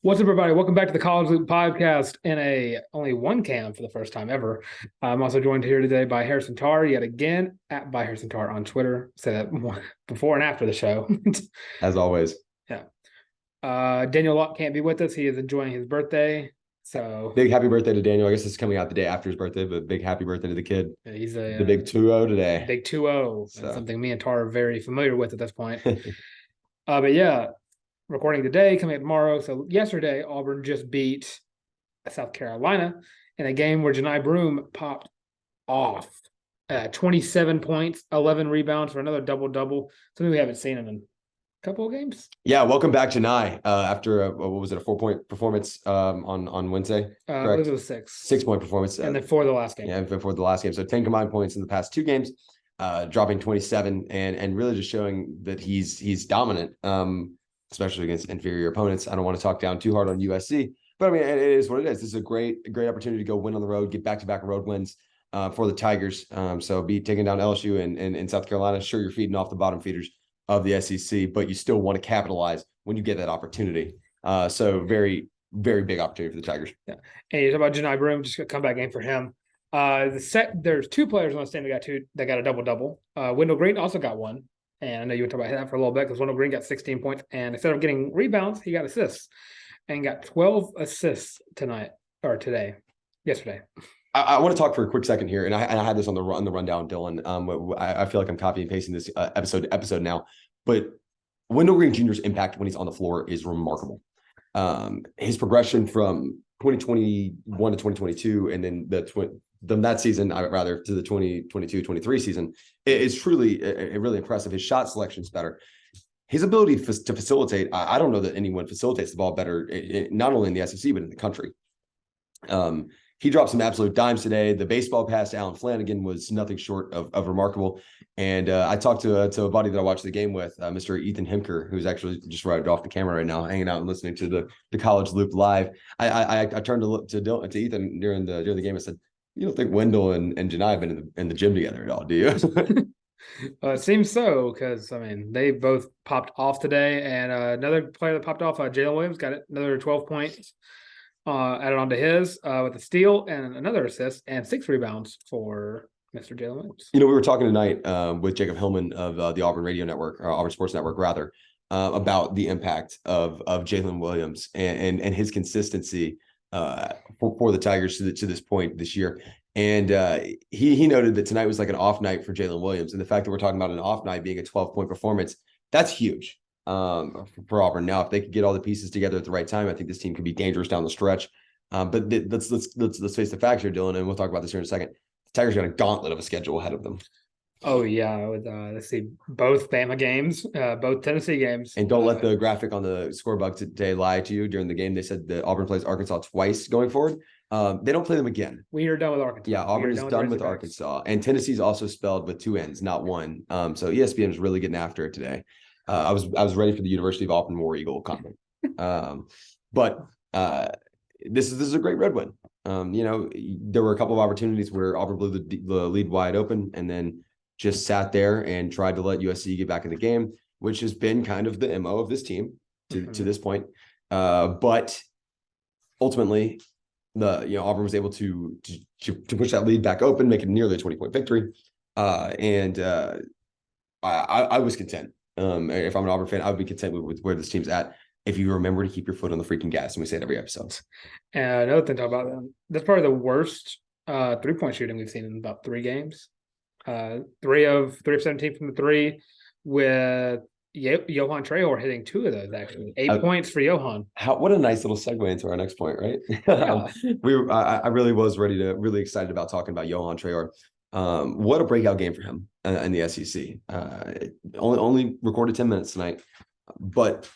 What's up, everybody? Welcome back to the College Loop podcast in a only one cam for the first time ever. I'm also joined here today by Harrison Tarr, yet again at by Harrison Tarr on Twitter. Say that before and after the show. As always. Yeah. Daniel Locke can't be with us. He is enjoying his birthday. So big happy birthday to Daniel. I guess it's coming out the day after his birthday, but big happy birthday to the kid. He's the big 2-0 today. Big 2-0. So. Something me and Tarr are very familiar with at this point. But yeah. Recording today, coming up tomorrow. So yesterday, Auburn just beat South Carolina in a game where Janai Broome popped off. 27 points, 11 rebounds for another double-double. Something we haven't seen in a couple of games. Yeah, welcome back, Janai. After a 4-point performance on Wednesday? I believe it was 6. 6-point performance. And then for the last game. Yeah, before the last game. So 10 combined points in the past 2 games, dropping 27 and really just showing that he's dominant. Especially against inferior opponents. I don't want to talk down too hard on USC, but I mean, it is what it is. This is a great opportunity to go win on the road, get back-to-back road wins for the Tigers. So be taking down LSU and South Carolina. Sure, you're feeding off the bottom feeders of the SEC, but you still want to capitalize when you get that opportunity. So very, very big opportunity for the Tigers. Yeah. And you talk about Janai Broome, just a comeback game for him. There's 2 players on the team that got a double-double. Wendell Green also got one. And I know you were talking about that for a little bit because Wendell Green got 16 points. And instead of getting rebounds, he got assists and got 12 assists yesterday. I want to talk for a quick second here. And I had this on the rundown, Dylan. I feel like I'm copying and pasting this episode to episode now. But Wendell Green Jr.'s impact when he's on the floor is remarkable. His progression from 2021 to 2022 and then that season, rather, to the 2022-23 season, is truly really impressive. His shot selection's better. His ability to facilitate, I don't know that anyone facilitates the ball better, not only in the SEC, but in the country. He dropped some absolute dimes today. The baseball pass to Alan Flanagan was nothing short of remarkable. And I talked to a buddy that I watched the game with, Mr. Ethan Hemker, who's actually just right off the camera right now, hanging out and listening to the College Loop live. I turned to Ethan during the game and said, "You don't think Wendell and Janai have been in the gym together at all, do you?" It seems so because, I mean, they both popped off today. And another player that popped off, Jalen Williams, got another 12 points added on to his with a steal and another assist and 6 rebounds for Mr. Jalen Williams. We were talking tonight with Jacob Hillman of the Auburn Radio Network, or Auburn Sports Network, rather, about the impact of Jalen Williams and his consistency for the Tigers to this point this year. And he noted that tonight was like an off night for Jalen Williams. And the fact that we're talking about an off night being a 12-point performance, that's huge for Auburn. Now, if they could get all the pieces together at the right time, I think this team could be dangerous down the stretch. But let's face the facts here, Dylan, and we'll talk about this here in a second. The Tigers got a gauntlet of a schedule ahead of them. Oh, yeah. With let's see, both Bama games, both Tennessee games. And don't let the graphic on the scorebook today lie to you. During the game, they said that Auburn plays Arkansas twice going forward. They don't play them again. We are done with Arkansas. Yeah, Auburn is done with Arkansas. And Tennessee's also spelled with 2 N's, not 1. So ESPN is really getting after it today. I was ready for the University of Auburn War Eagle comment. But this is a great red win. There were a couple of opportunities where Auburn blew the lead wide open and then just sat there and tried to let USC get back in the game, which has been kind of the MO of this team to this point. But ultimately, Auburn was able to push that lead back open, make it nearly a 20-point victory. And I was content. If I'm an Auburn fan, I would be content with where this team's at. If you remember to keep your foot on the freaking gas, and we say it every episode. And another thing to talk about, that's probably the worst 3-point shooting we've seen in about 3 games. 3 of 17 from the 3, with Johan Trehor hitting 2 of those, actually. 8 points for Johan. What a nice little segue into our next point, right? I really was really excited about talking about Johan Trehor. What a breakout game for him in the SEC. Only recorded 10 minutes tonight, but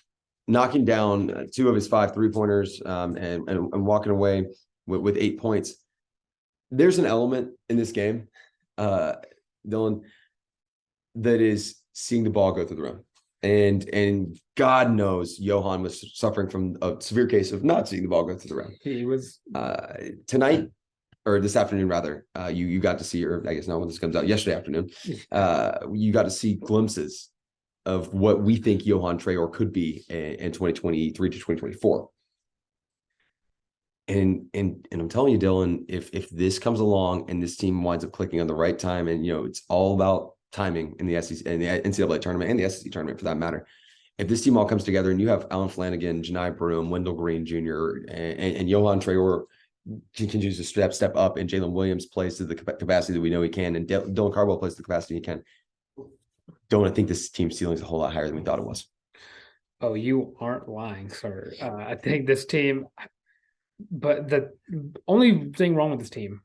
knocking down 2 of his 5 3-pointers and walking away with 8 points. There's an element in this game, Dylan, that is seeing the ball go through the rim. And God knows Johan was suffering from a severe case of not seeing the ball go through the rim. He was tonight, or this afternoon rather. You got to see, or I guess not when this comes out, yesterday afternoon. You got to see glimpses of what we think Johan Traore could be in 2023 to 2024. And I'm telling you, Dylan, if this comes along and this team winds up clicking on the right time, and it's all about timing in the SEC and the NCAA tournament and the SEC tournament for that matter. If this team all comes together and you have Alan Flanagan, Janai Broome, Wendell Green Jr., and Johan Traore continues to step up, and Jalen Williams plays to the capacity that we know he can, and Dylan Cardwell plays to the capacity he can, don't I think this team's ceiling is a whole lot higher than we thought it was. Oh, you aren't lying, sir. I think this team, but the only thing wrong with this team,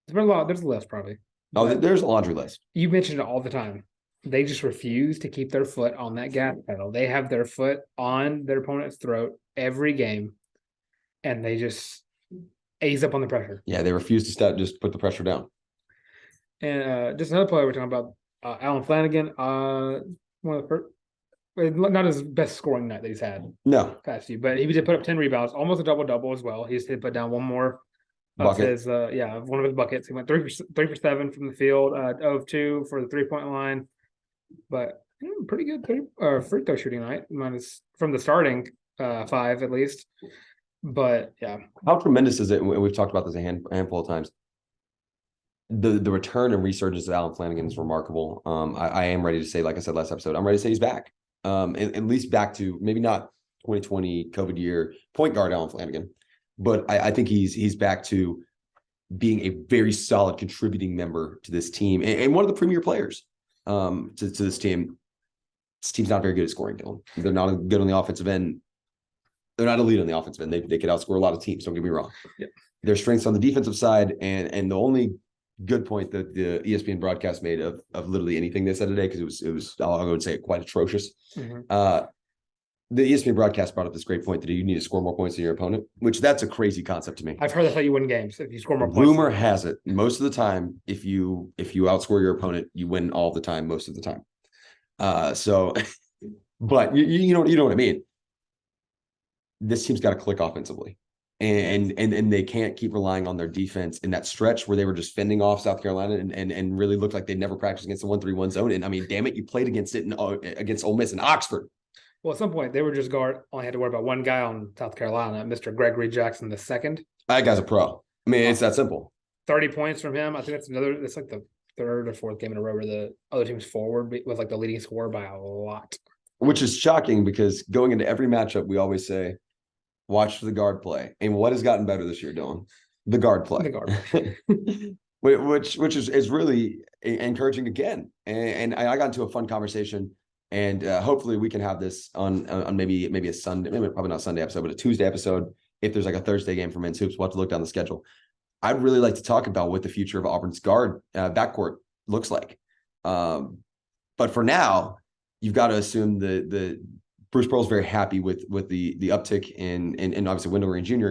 there's a list probably. Oh, there's a laundry list. You mentioned it all the time. They just refuse to keep their foot on that gas pedal. They have their foot on their opponent's throat every game, and they just ease up on the pressure. Yeah, they refuse to just put the pressure down. And just another player we're talking about, Alan Flanagan, one of the first, not his best scoring night that he's had. No. Past few, but he did put up 10 rebounds, almost a double-double as well. He just did put down one more bucket. One of his buckets. He went 3 for 7 from the field, 0 of 2 for the 3-point line. But pretty good free throw shooting night, minus from the starting 5 at least. But yeah, how tremendous is it? And we've talked about this a handful of times. The return and resurgence of Alan Flanagan is remarkable. I am ready to say, like I said last episode, I'm ready to say he's back. At least back to maybe not 2020 COVID year point guard Alan Flanagan, but I think he's back to being a very solid contributing member to this team and one of the premier players to this team. This team's not very good at scoring, Dylan. They're not good on the offensive end. They're not elite on the offensive end. They could outscore a lot of teams. Don't get me wrong. Yeah. Their strengths on the defensive side, and the only good point that the ESPN broadcast made of literally anything they said today, because it was I'll go and say it, quite atrocious. Mm-hmm. The ESPN broadcast brought up this great point that you need to score more points than your opponent, which that's a crazy concept to me. I've heard that's how you win games, if you score more points. Rumor has it most of the time, if you outscore your opponent, you win all the time, most of the time. But you know what I mean. This team's got to click offensively. And they can't keep relying on their defense in that stretch where they were just fending off South Carolina and really looked like they'd never practiced against the 1-3-1 zone. And I mean, damn it, you played against it against Ole Miss and Oxford. Well, at some point they were just only had to worry about one guy on South Carolina, Mr. Gregory Jackson II. That guy's a pro. I mean, it's that simple. 30 points from him. I think it's like the third or fourth game in a row where the other team's forward was like the leading scorer by a lot. Which is shocking because going into every matchup, we always say, watch for the guard play. And what has gotten better this year, Dylan? The guard play. The guard play. which is really encouraging again. And I got into a fun conversation, and hopefully we can have this on maybe a Sunday, maybe probably not Sunday episode, but a Tuesday episode. If there's like a Thursday game for men's hoops, we'll have to look down the schedule. I'd really like to talk about what the future of Auburn's guard backcourt looks like. But for now, you've got to assume the Bruce Pearl's very happy with the uptick in obviously Wendell Green Jr.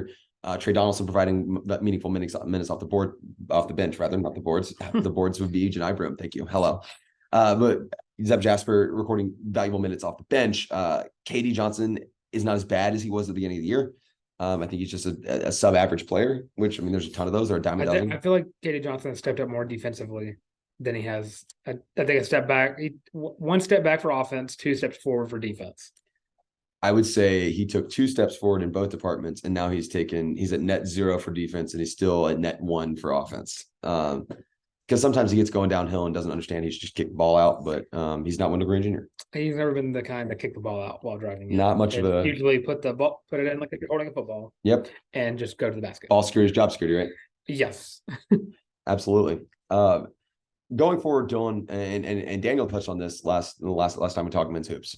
Trey Donaldson providing meaningful minutes off the bench, rather, not the boards. The boards would be Janai Broome. Thank you. Hello. But Zeb Jasper recording valuable minutes off the bench. KD Johnson is not as bad as he was at the beginning of the year. I think he's just a sub-average player, which, I mean, there's a ton of those. They're a dime a dozen. I feel like KD Johnson has stepped up more defensively than he has. I think a step back. One step back for offense, 2 steps forward for defense. I would say he took 2 steps forward in both departments, and now he's at net 0 for defense, and he's still at net 1 for offense. Because sometimes he gets going downhill and doesn't understand he should just kick the ball out, but he's not Wendell Green Jr. He's never been the kind to kick the ball out while driving. Not much of a. Usually put it in like if you're holding a football. Yep. And just go to the basket. Ball security is job security, right? Yes. Absolutely. Going forward, Dylan and Daniel touched on this last time we talked men's hoops.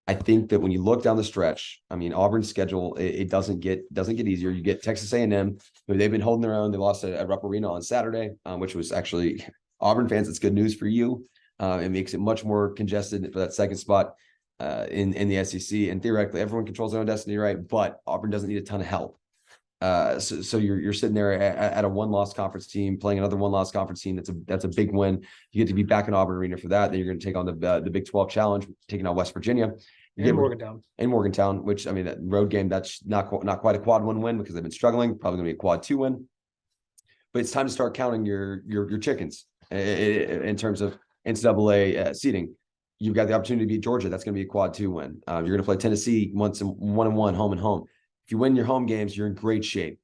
I think that when you look down the stretch, I mean, Auburn's schedule, it doesn't get easier. You get Texas A&M, who they've been holding their own. They lost at Rupp Arena on Saturday, which was actually, Auburn fans, it's good news for you. It makes it much more congested for that second spot in the SEC. And theoretically, everyone controls their own destiny, right? But Auburn doesn't need a ton of help. So you're sitting there at a 1-loss conference team playing another 1-loss conference team. That's a big win. You get to be back in Auburn Arena for that. Then you're going to take on the Big 12 Challenge, taking on West Virginia. And Morgantown, which, I mean, that road game, that's not quite a quad 1 win because they've been struggling. Probably going to be a quad 2 win. But it's time to start counting your chickens in terms of NCAA seeding. you've got the opportunity to beat Georgia. That's going to be a quad 2 win. You're going to play Tennessee once and 1-1 home and home. If you win your home games, you're in great shape.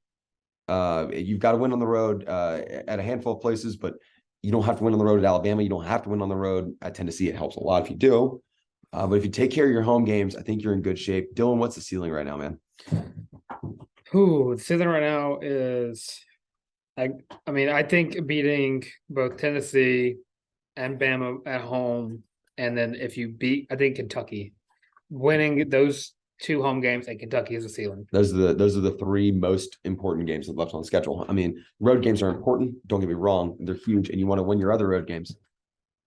You've got to win on the road at a handful of places, but you don't have to win on the road at Alabama. You don't have to win on the road at Tennessee. It helps a lot if you do. But if you take care of your home games, I think you're in good shape. Dylan, what's the ceiling right now, man? The ceiling right now is, I mean, I think beating both Tennessee and Bama at home, and then if you beat, I think Kentucky, winning those 2 home games at Kentucky is a ceiling. Those are the 3 most important games left on the schedule. I mean, road games are important. Don't get me wrong; they're huge, and you want to win your other road games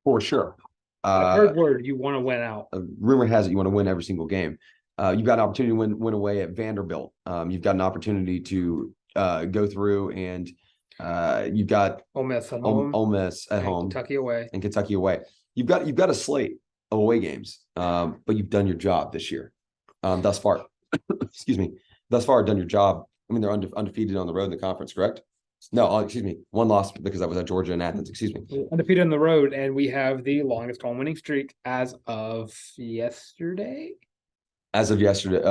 for sure. I've heard word you want to win out. Rumor has it you want to win every single game. You've got an opportunity to win away at Vanderbilt. You've got an opportunity to go through and you've got Ole Miss at home, Ole Miss at home, Kentucky away, and Kentucky away. You've got a slate of away games, but you've done your job this year. Thus far, excuse me, done your job. I mean, they're undefeated on the road in the conference, correct? No, excuse me. 1 loss because I was at Georgia and Athens. Excuse me. Undefeated on the road, and we have the longest home winning streak as of yesterday. As of yesterday,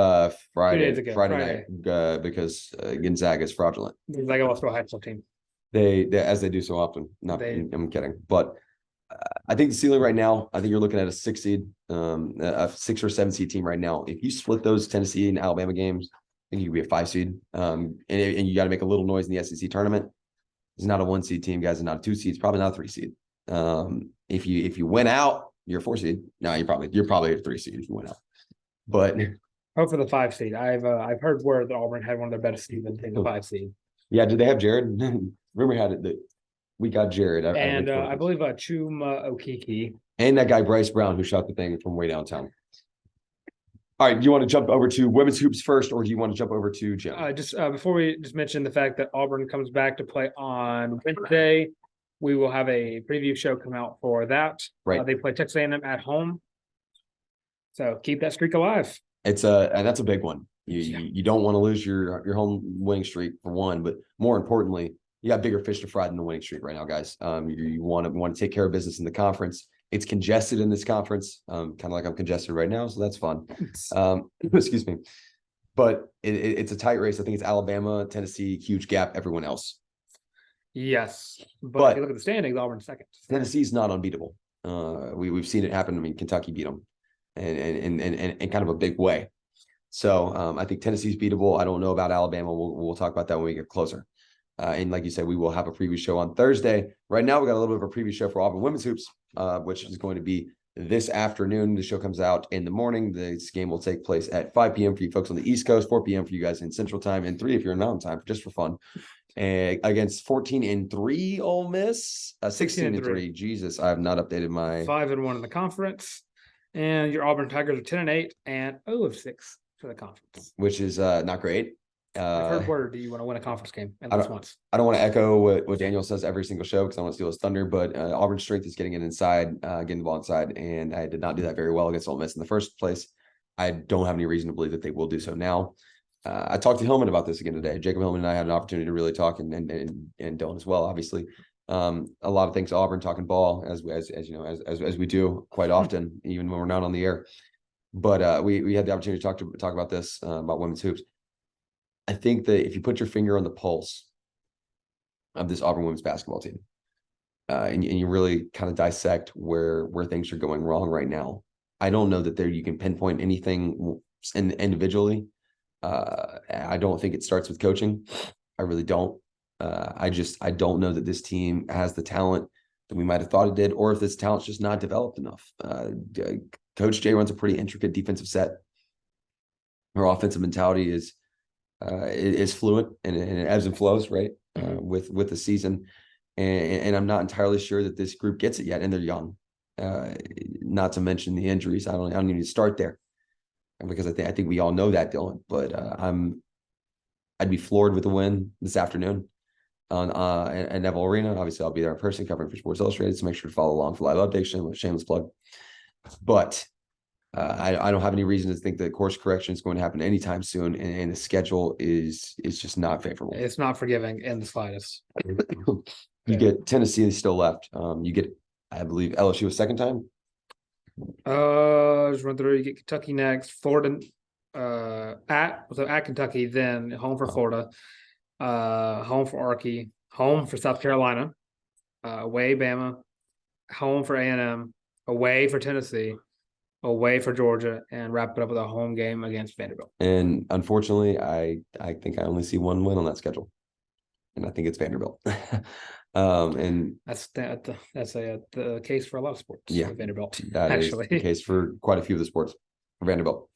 Friday night, because Gonzaga is fraudulent. Gonzaga lost to a high school team. They as they do so often. I'm kidding, but I think the ceiling right now. I think you're looking at a 6 seed, a 6 or 7 seed team right now. If you split those Tennessee and Alabama games, I think you could be a 5 seed. And you got to make a little noise in the SEC tournament. It's not a 1 seed team, guys. It's not a 2 seed. It's probably not a 3 seed. If you win out, you're a 4 seed. No, you're probably a 3 seed if you win out. But hope for the 5 seed. I've heard word that Auburn had one of their best seasons in the 5 seed. Yeah, did they have Jared? Rumor had it that we got Jared. I believe Chuma Okiki. And that guy Bryce Brown who shot the thing from way downtown. All right, do you want to jump over to women's hoops first, or do you want to jump over to gym? Just before we just mention the fact that Auburn comes back to play on Wednesday, we will have a preview show come out for that. Right. They play Texas A&M at home, so keep that streak alive. And that's a big one. You don't want to lose your home winning streak for one, but more importantly, you got bigger fish to fry than the winning streak right now, guys. You want to take care of business in the conference. It's congested in this conference, kind of like I'm congested right now, so that's fun. Excuse me, but it's a tight race. I think it's Alabama, Tennessee, huge gap, everyone else. Yes, but if you look at the standings, Auburn's second. Tennessee's not unbeatable. We've seen it happen. I mean, Kentucky beat them, and kind of a big way. So I think Tennessee's beatable. I don't know about Alabama. We'll talk about that when we get closer. And like you said, we will have a preview show on Thursday. Right now, we got a little bit of a preview show for Auburn women's hoops, which is going to be this afternoon. The show comes out in the morning. This game will take place at 5 p.m. for you folks on the East Coast, 4 p.m. for you guys in Central Time, and 3 if you're in Mountain Time, just for fun. And against 14-3 Ole Miss, 16-3. Jesus, I have not updated my 5-1 in the conference, and your Auburn Tigers are 10-8 and 0-6 for the conference, which is not great. I've heard word. Do you want to win a conference game at least once? I don't want to echo what Daniel says every single show because I want to steal his thunder, but Auburn's strength is getting it inside, getting the ball inside, and I did not do that very well against Ole Miss in the first place. I don't have any reason to believe that they will do so now. I talked to Hillman about this again today. Jacob Hillman and I had an opportunity to really talk, and Dylan as well, obviously. A lot of things to Auburn talking ball as you know as we do quite often, even when we're not on the air. But we had the opportunity to talk about this about women's hoops. I think that if you put your finger on the pulse of this Auburn women's basketball team, and you really kind of dissect where things are going wrong right now, I don't know that you can pinpoint anything individually. I don't think it starts with coaching. I really don't. I don't know that this team has the talent that we might have thought it did, or if this talent's just not developed enough. Coach Jay runs a pretty intricate defensive set. Her offensive mentality is fluent and it ebbs and flows, right? With the season. And I'm not entirely sure that this group gets it yet, and they're young. Not to mention the injuries. I don't even need to start there because I think we all know that, Dylan. But I'd be floored with a win this afternoon on at Neville Arena. Obviously, I'll be there in person covering for Sports Illustrated, so make sure to follow along for live updates. Shameless plug. But I don't have any reason to think that course correction is going to happen anytime soon, and the schedule is just not favorable. It's not forgiving in the slightest. You get Tennessee still left. You get, I believe, LSU a second time. Just run through. You get Kentucky next, Florida at Kentucky, then home for Florida, home for Arky, home for South Carolina, away Bama, home for A&M, away for Tennessee, away for Georgia, and wrap it up with a home game against Vanderbilt. And unfortunately, I think I only see one win on that schedule, and I think it's Vanderbilt. And that's the case for a lot of sports. Yeah, Vanderbilt. That actually is the case for quite a few of the sports for Vanderbilt.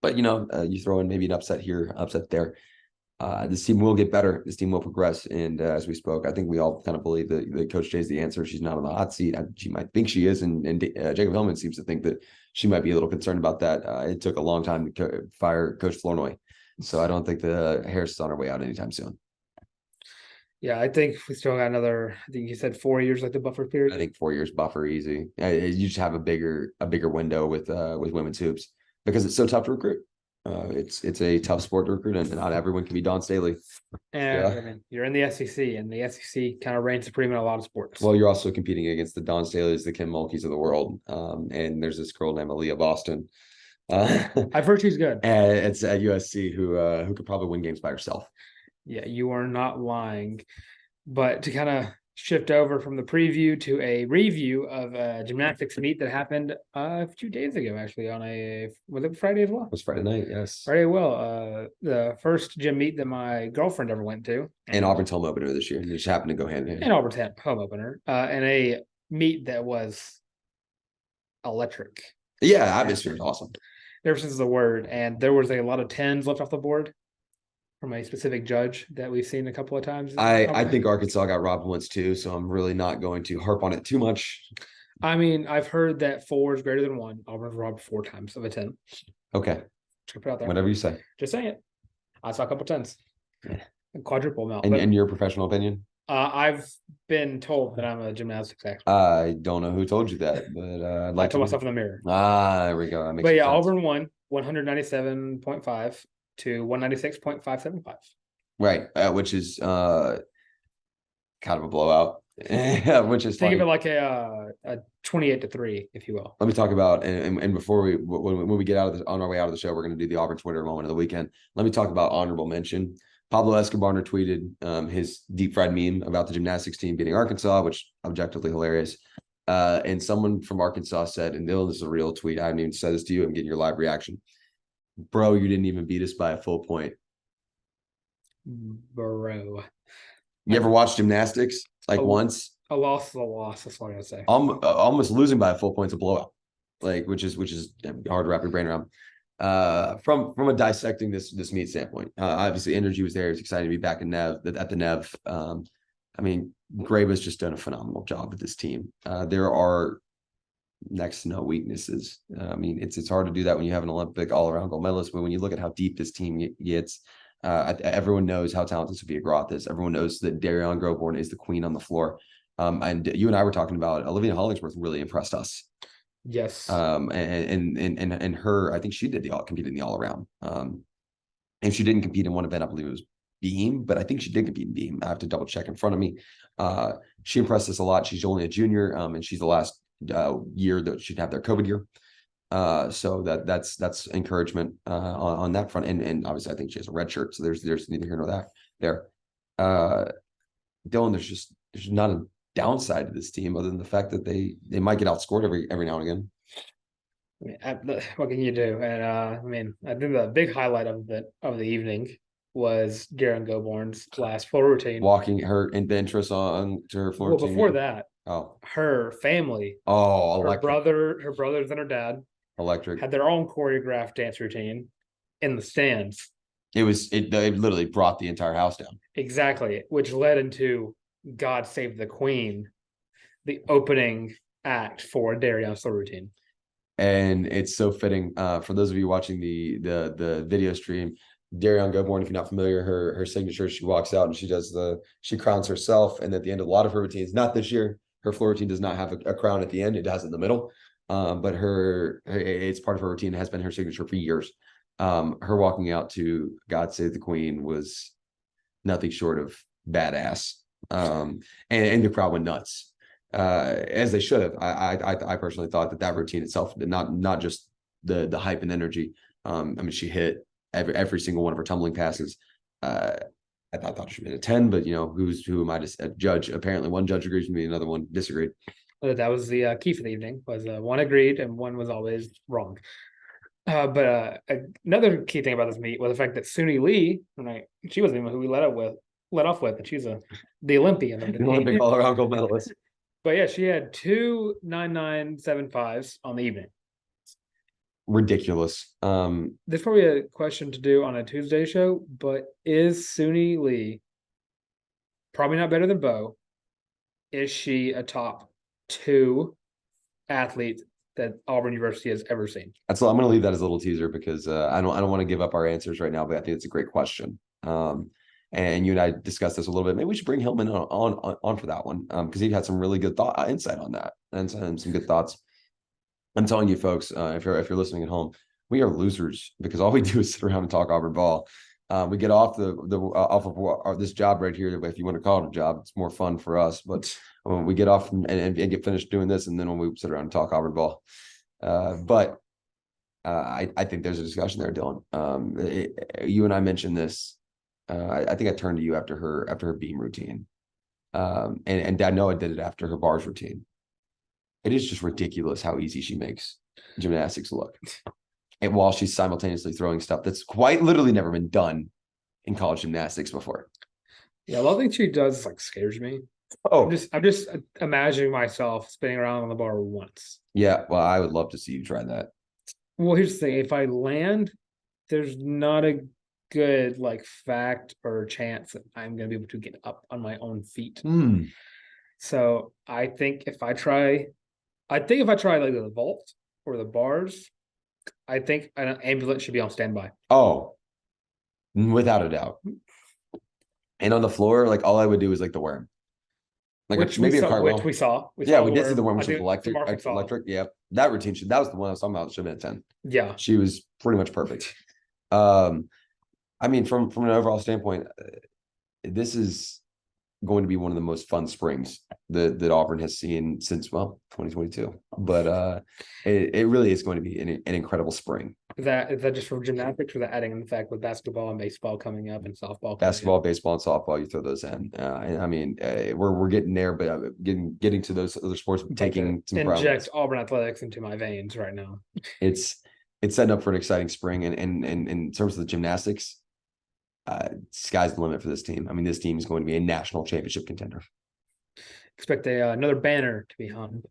But you throw in maybe an upset here, upset there. This team will get better. This team will progress. And as we spoke, I think we all kind of believe that Coach Jay is the answer. She's not on the hot seat. She might think she is. And Jacob Hillman seems to think that she might be a little concerned about that. It took a long time to fire Coach Flournoy. So I don't think the Harris is on her way out anytime soon. Yeah, I think we still got another. I think you said 4 years, like the buffer period. I think 4 years buffer easy. You just have a bigger window with women's hoops because it's so tough to recruit. It's a tough sport to recruit, and not everyone can be Dawn Staley. And I mean, you're in the SEC, and the SEC kind of reigns supreme in a lot of sports. Well, you're also competing against the Dawn Staleys, the Kim Mulkeys of the world, and there's this girl named Aaliyah Boston. I've heard she's good. And it's at USC who could probably win games by herself. Yeah, you are not lying. But to kind of shift over from the preview to a review of a gymnastics meet that happened a few days ago, actually, was it Friday as well? It was Friday night, yes. Friday, well, the first gym meet that my girlfriend ever went to. And Auburn's home opener this year. It just happened to go hand in hand. And Auburn's home opener. And a meet that was electric. Yeah, atmosphere is awesome. Ever since the word. And there was a lot of 10s left off the board from a specific judge that we've seen a couple of times. I think Arkansas got robbed once too, so I'm really not going to harp on it too much. I mean, I've heard that 4 is greater than 1. Auburn's robbed 4 times of a 10. Okay. Just put it out there. Whatever you say. Just saying it. I saw a couple 10s. A quadruple amount. And your professional opinion? I've been told that I'm a gymnastics expert. I don't know who told you that, but I'd like I told myself in the mirror. There we go. But yeah, Auburn won 197.5 to 196.575. Right, which is kind of a blowout. Which is think of it like a 28-3, if you will. Let me talk about and before when we get out of this on our way out of the show, we're going to do the Auburn Twitter moment of the weekend. Let me talk about honorable mention. Pablo Escobar tweeted his deep fried meme about the gymnastics team beating Arkansas, which objectively hilarious. And someone from Arkansas said, and this is a real tweet. I haven't even said this to you. I'm getting your live reaction. Bro, you didn't even beat us by a full point. Bro. You ever watched gymnastics once? A loss is a loss. That's all I'm gonna say. Almost losing by a full point's a blowout. Which is hard to wrap your brain around. From a dissecting this meet standpoint, obviously energy was there. It's excited to be back at the Nev. I mean, Graba's just done a phenomenal job with this team. There are next to no weaknesses. I mean, it's hard to do that when you have an Olympic all-around gold medalist, but when you look at how deep this team gets, everyone knows how talented Sophia Groth is. Everyone knows that Darion Groborn is the queen on the floor. And you and I were talking about Olivia Hollingsworth really impressed us. Yes. And her, I think she competed in the all-around. And she didn't compete in one event. I believe it was beam, but I think she did compete in beam. I have to double check in front of me. She impressed us a lot. She's only a junior, and she's the last year that she'd have their COVID year. So that's encouragement on that front. And obviously I think she has a red shirt. So there's neither here nor there. Dylan, there's not a downside to this team other than the fact that they might get outscored every now and again. What can you do? And I mean, I think the big highlight of the evening was Darren Goborn's last floor routine. Walking her in the interest on to her floor routine. Well, before that, Oh, her family. Oh, her brothers and her dad electric had their own choreographed dance routine in the stands. It literally brought the entire house down. Exactly, which led into God Save the Queen, the opening act for Darion's floor routine. And it's so fitting for those of you watching the video stream. Darion Goborn, if you're not familiar, her signature, she walks out and she crowns herself. And at the end of a lot of her routines, not this year, her floor routine does not have a crown at the end. It has in the middle. But it's part of her routine. It has been her signature for years. Her walking out to God Save the Queen was nothing short of badass. And the crowd went nuts. as they should have. I personally thought that routine itself, not just the hype and energy. I mean, she hit every single one of her tumbling passes. I thought she made a 10, but who am I to judge? Apparently, one judge agrees with me, another one disagreed. That was the key for the evening. Was one agreed and one was always wrong. But another key thing about this meet was the fact that Suni Lee, she wasn't even who we let off with, and she's the Olympian. The Olympic all-around gold medalist. But yeah, she had 2 9.975s on the evening. Ridiculous. There's probably a question to do on a Tuesday show, but is Suni Lee probably not better than Bo? Is she a top 2 athlete that Auburn University has ever seen? I'm going to leave that as a little teaser because I don't want to give up our answers right now, but I think it's a great question. And you and I discussed this a little bit. Maybe we should bring Hillman on for that one because he had some really good insight on that and some good thoughts. I'm telling you, folks, if you're listening at home, we are losers because all we do is sit around and talk Auburn ball. We get off off of this job right here. If you want to call it a job, it's more fun for us. But when we get off and get finished doing this, and then when we sit around and talk Auburn ball, but I think there's a discussion there, Dylan. You and I mentioned this. I think I turned to you after her beam routine, and Dad Noah did it after her bars routine. It is just ridiculous how easy she makes gymnastics look. And while she's simultaneously throwing stuff that's quite literally never been done in college gymnastics before. Yeah, a lot of things she does scares me. Oh, I'm just imagining myself spinning around on the bar once. Yeah, well, I would love to see you try that. Well, here's the thing: if I land, there's not a good fact or chance that I'm going to be able to get up on my own feet. So I think if I try the vault or the bars, I think an ambulance should be on standby. Oh, without a doubt. And on the floor, all I would do is the worm. Which maybe a cartwhell. We saw we did see the worm, which was electric. Yeah, that routine that was the one I was talking about. Should have been a 10. Yeah, she was pretty much perfect. I mean, from an overall standpoint, this is going to be one of the most fun springs that Auburn has seen since 2022. But it really is going to be an incredible spring. Is that just for gymnastics, or that adding in the fact with basketball and baseball coming up and softball? Basketball, baseball, and softball, you throw those in. And I mean, we're getting there, but getting to those other sports, taking some inject Auburn athletics into my veins right now. It's setting up for an exciting spring, and in terms of the gymnastics, sky's the limit for this team. I mean, this team is going to be a national championship contender. Expect another banner to be hung,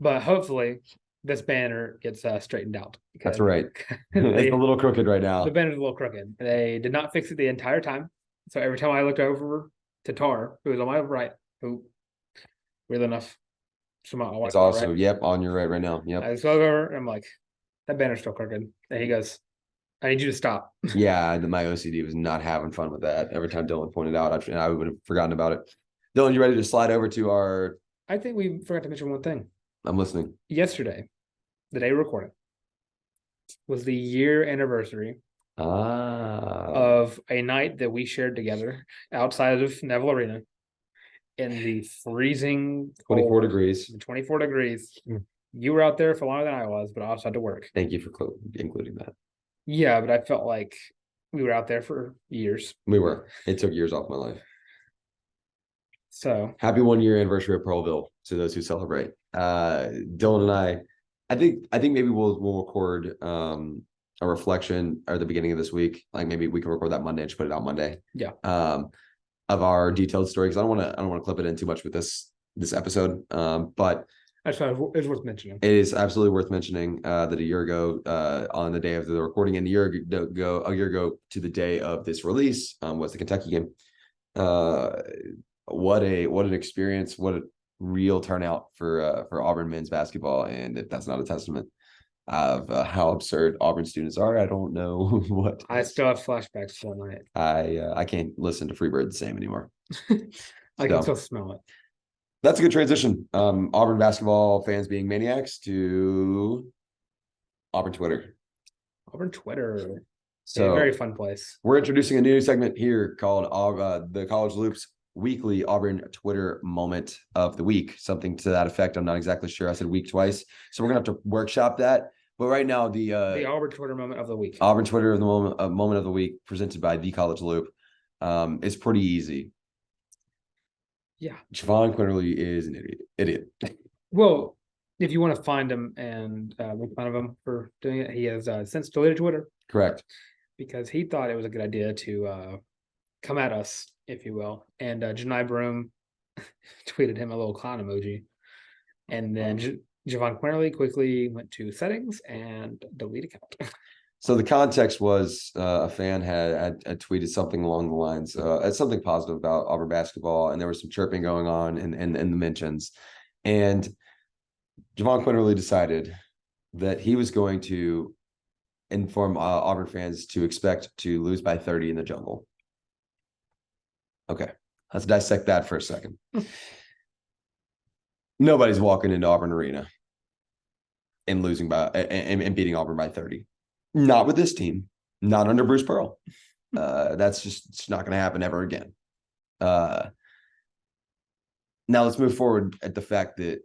but hopefully this banner gets straightened out. That's right. It's a little crooked right now. The banner's a little crooked. They did not fix it the entire time. So every time I looked over to Tarr, who was on my right, who weird enough, it's also right. Yep, on your right now. Yep. I just look over and I'm like, that banner's still crooked. And he goes, I need you to stop. Yeah, my OCD was not having fun with that. Every time Dylan pointed out, I would have forgotten about it. Dylan, you ready to slide over to our... I think we forgot to mention one thing. I'm listening. Yesterday, the day we recorded, was the year anniversary of a night that we shared together outside of Neville Arena in the freezing 24 degrees. 24 degrees. You were out there for longer than I was, but I also had to work. Thank you for including that. Yeah, but I felt like we were out there for years. We were. It took years off my life. So happy 1 year anniversary of Pearlville to those who celebrate. Dylan and I think maybe we'll record a reflection at the beginning of this week. Maybe we can record that Monday and just put it out Monday. Yeah. Of our detailed story, because I don't want to clip it in too much with this episode. But it's worth mentioning. It is absolutely worth mentioning that a year ago, on the day of the recording, and a year ago to the day of this release, was the Kentucky game. What an experience! What a real turnout for Auburn men's basketball, and if that's not a testament of how absurd Auburn students are, I don't know what. I still have flashbacks to that night. I can't listen to Freebird the same anymore. I can still smell it. That's a good transition. Auburn basketball fans being maniacs to Auburn Twitter. Auburn Twitter. So a very fun place. We're introducing a new segment here called the College Loops weekly Auburn Twitter moment of the week, something to that effect. I'm not exactly sure. I said week twice, so we're gonna have to workshop that. But right now, the Auburn Twitter moment of the week. Auburn Twitter of the moment of the week, presented by the College Loop, is pretty easy. Yeah, Javon Quinterly is an idiot. Well, if you want to find him and make fun of him for doing it, he has since deleted Twitter. Correct. Because he thought it was a good idea to come at us, if you will. And Janai Broom tweeted him a little clown emoji. And then Javon Quinterly quickly went to settings and delete account. So the context was a fan had tweeted something along the lines, something positive about Auburn basketball, and there was some chirping going on in the mentions. And Javon Quinterly decided that he was going to inform Auburn fans to expect to lose by 30 in the jungle. Okay, let's dissect that for a second. Nobody's walking into Auburn Arena and losing by and beating Auburn by 30. Not with this team. Not under Bruce Pearl. That's just it's not going to happen ever again. Now let's move forward at the fact that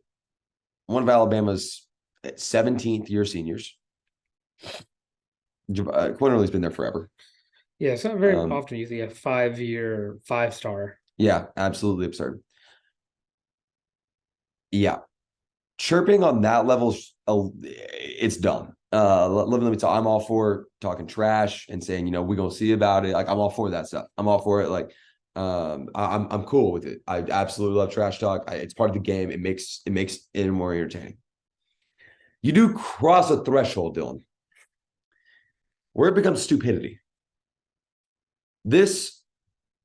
one of Alabama's 17th year seniors, Quinterly's been there forever. Yeah, it's not very often you see a 5-year 5-star. Yeah, absolutely absurd. Yeah. Chirping on that level, it's dumb. Let me talk. I'm all for talking trash and saying, you know, we're gonna see about it. Like, I'm all for that stuff. I'm all for it. Like, I'm cool with it. I absolutely love trash talk. It's part of the game. It makes it more entertaining. You do cross a threshold, Dylan, where it becomes stupidity. This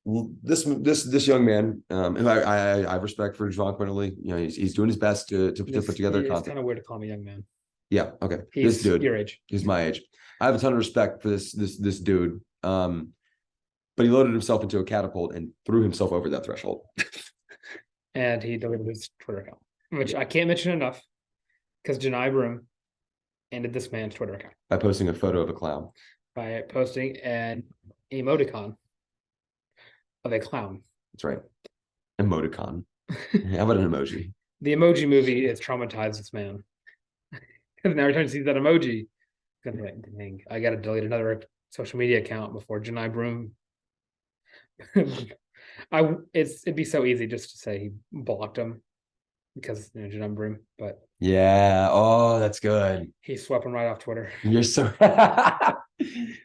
young man, who I have respect for Javon Quinterly. You know, he's doing his best to put together content. It's kind of weird to call me young man. Yeah, okay. He's this dude, your age. He's my age. I have a ton of respect for this dude. But he loaded himself into a catapult and threw himself over that threshold. And he deleted his Twitter account, which I can't mention enough, because Janai Broom ended this man's Twitter account by posting a photo of a clown. By posting an emoticon of a clown. That's right. Emoticon. How about an emoji? The emoji movie has traumatized this man. Because every time he sees that emoji, he's gonna be like, dang, I gotta delete another social media account before Janai Broom. It'd be so easy just to say he blocked him because, you know, Janai Broom, but yeah, oh, that's good. He swept him right off Twitter. You're so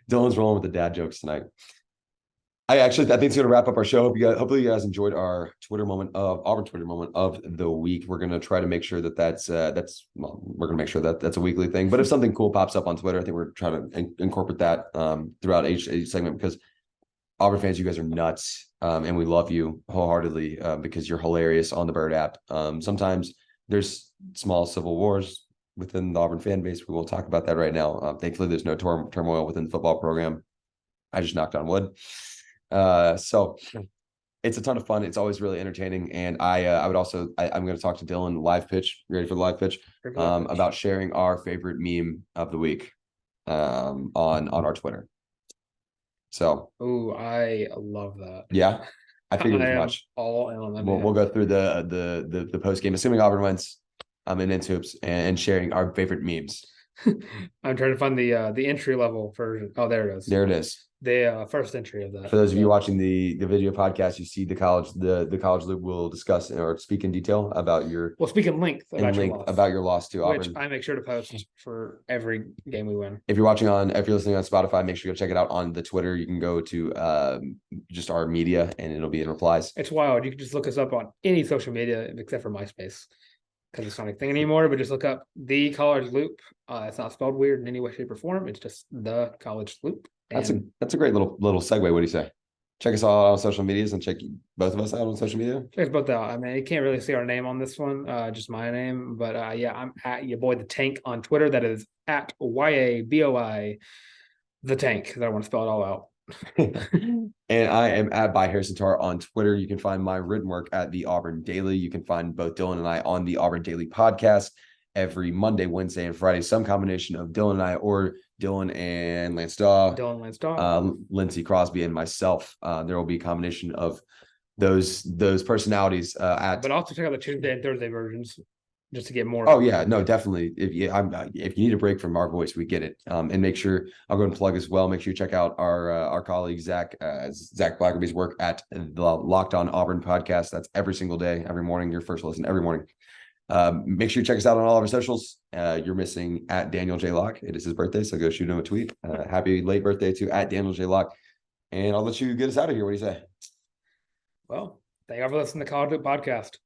Dylan's rolling with the dad jokes tonight. I think it's going to wrap up our show. Hopefully you guys enjoyed our Auburn Twitter moment of the week. We're going to try to make sure that's we're going to make sure that that's a weekly thing. But if something cool pops up on Twitter, I think we're trying to incorporate that throughout each segment, because Auburn fans, you guys are nuts, and we love you wholeheartedly because you're hilarious on the Bird app. Sometimes there's small civil wars within the Auburn fan base. We will talk about that right now. Thankfully, there's no turmoil within the football program. I just knocked on wood. So it's a ton of fun. It's always really entertaining. And I'm going to talk to Dylan live pitch. You ready for the live pitch? About sharing our favorite meme of the week on our Twitter. So, I love that. Yeah, I figured as much. All in on that. We'll go through the post game, assuming Auburn wins, in hoops, and sharing our favorite memes. I'm trying to find the entry level version. Oh, there it is. There it is. The first entry of that. For those of you watching the video podcast, you see the college loop will discuss or speak in detail about your speak in length about your loss to Auburn, which I make sure to post for every game we win. If you're listening on Spotify, make sure you go check it out on the Twitter. You can go to just our media and it'll be in replies. It's wild. You can just look us up on any social media except for MySpace, because it's not a thing anymore. But just look up the College Loop. It's not spelled weird in any way, shape, or form. It's just the College Loop. That's a great little segue. What do you say? Check us all out on social medias and check both of us out on social media. Check us both out. I mean, you can't really see our name on this one, just my name. But I'm at your boy the Tank on Twitter. That is at YABOI the Tank. That I want to spell it all out. And I am at by Harrison Tarr on Twitter. You can find my written work at the Auburn Daily. You can find both Dylan and I on the Auburn Daily podcast every Monday, Wednesday, and Friday. Some combination of Dylan and I, or Dylan and Lance Daw, Dylan, Lance Daw, Lindsey Crosby, and myself. There will be a combination of those personalities at. But also check out the Tuesday and Thursday versions just to get more. Oh yeah, no, definitely. If you need a break from our voice, we get it. And make sure I'll go and plug as well. Make sure you check out our colleague Zach Blackerby's work at the Locked On Auburn podcast. That's every single day, every morning. Your first listen every morning. Make sure you check us out on all of our socials. You're missing at Daniel J. Locke. It is his birthday, so go shoot him a tweet. Happy late birthday to at Daniel J. Locke. And I'll let you get us out of here. What do you say? Well, thank you for listening to the College Loop Podcast.